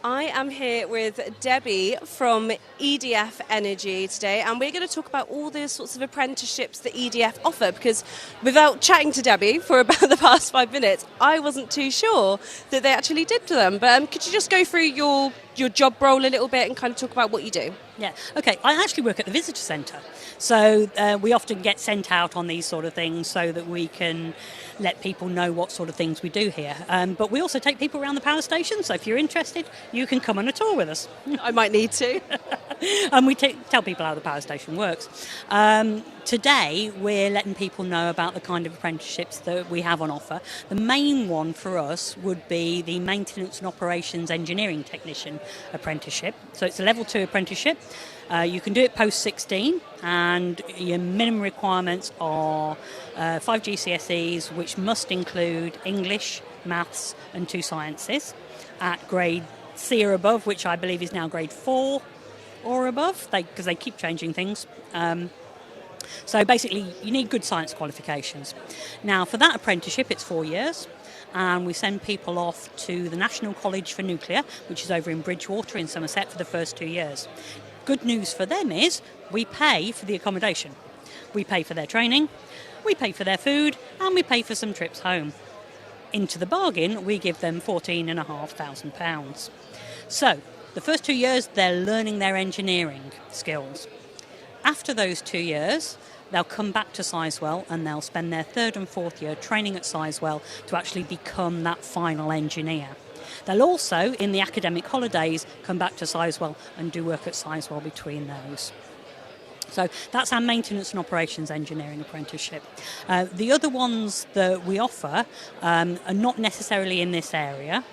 I am here with Debbie from EDF Energy today, and we're going to talk about all the sorts of apprenticeships that EDF offer, because without chatting to Debbie for about the past 5 minutes, I wasn't too sure that they actually did to them. But could you just go through your job role a little bit and kind of talk about what you do? Yeah, okay. I actually work at the visitor centre. So we often get sent out on these sort of things so that we can let people know what sort of things we do here. But we also take people around the power station, so if you're interested, you can come on a tour with us. I might need to. And we tell people how the power station works. Today, we're letting people know about the kind of apprenticeships that we have on offer. The main one for us would be the Maintenance and Operations Engineering Technician Apprenticeship. So it's a level 2 apprenticeship. You can do it post-16, and your minimum requirements are 5 GCSEs, which must include English, Maths and 2 sciences at grade C or above, which I believe is now grade 4 or above, because they keep changing things. So basically, you need good science qualifications. Now, for that apprenticeship, it's 4 years, and we send people off to the National College for Nuclear, which is over in Bridgewater in Somerset, for the first 2 years. Good news for them is we pay for the accommodation. We pay for their training, we pay for their food, and we pay for some trips home. Into the bargain, we give them £14,500. So, the first 2 years, they're learning their engineering skills. After those 2 years, they'll come back to Sizewell and they'll spend their 3rd and 4th year training at Sizewell to actually become that final engineer. They'll also, in the academic holidays, come back to Sizewell and do work at Sizewell between those. So that's our Maintenance and Operations Engineering Apprenticeship. The other ones that we offer are not necessarily in this area,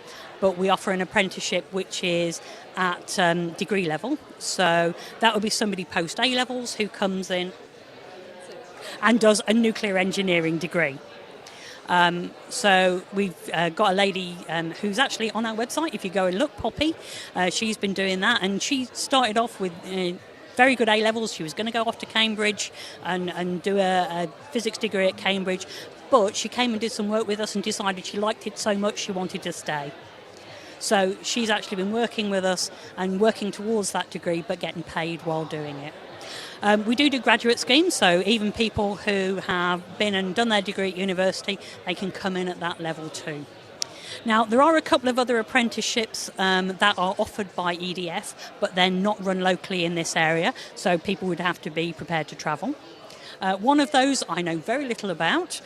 but we offer an apprenticeship which is at degree level. So that would be somebody post A-levels who comes in and does a nuclear engineering degree. So we've got a lady who's actually on our website. If you go and look, Poppy, she's been doing that, and she started off with very good A-levels. She was going to go off to Cambridge and do a physics degree at Cambridge, but she came and did some work with us and decided she liked it so much she wanted to stay. So she's actually been working with us and working towards that degree, but getting paid while doing it. We do graduate schemes, so even people who have been and done their degree at university, they can come in at that level too. Now, there are a couple of other apprenticeships that are offered by EDF, but they're not run locally in this area, so people would have to be prepared to travel. One of those I know very little about.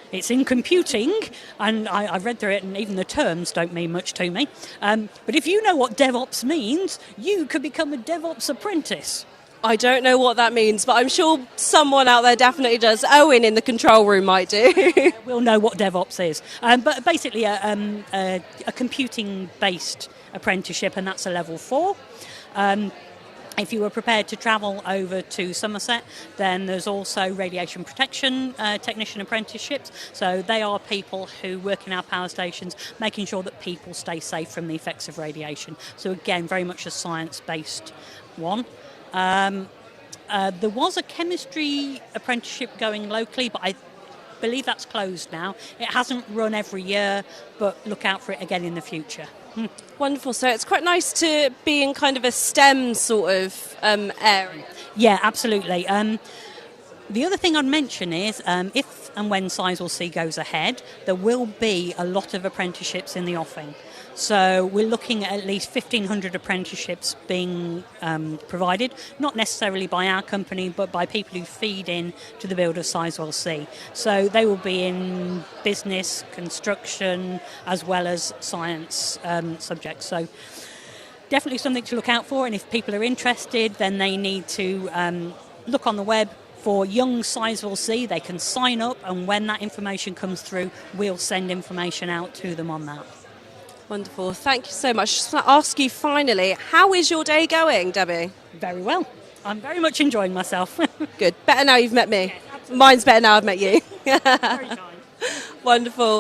It's in computing, and I've read through it, and even the terms don't mean much to me. But if you know what DevOps means, you could become a DevOps apprentice. I don't know what that means, but I'm sure someone out there definitely does. Owen in the control room might do. We'll know what DevOps is. But basically a computing-based apprenticeship, and that's a level 4. If you were prepared to travel over to Somerset, then there's also radiation protection technician apprenticeships. So they are people who work in our power stations, making sure that people stay safe from the effects of radiation. So again, very much a science-based one. There was a chemistry apprenticeship going locally, but I believe that's closed now. It hasn't run every year, but look out for it again in the future. Wonderful. So it's quite nice to be in kind of a STEM sort of area. Yeah, absolutely. The other thing I'd mention is if and when Sizewell C goes ahead, there will be a lot of apprenticeships in the offing. So we're looking at least 1,500 apprenticeships being provided, not necessarily by our company, but by people who feed in to the build of Sizewell C. So they will be in business, construction, as well as science subjects. So definitely something to look out for, and if people are interested, then they need to look on the web for Young Sizewell C. They can sign up, and when that information comes through, we'll send information out to them on that. Wonderful. Thank you so much. Just want to ask you finally, how is your day going, Debbie? Very well. I'm very much enjoying myself. Good. Better now you've met me. Yes, mine's better now I've met you. Very kind. Wonderful.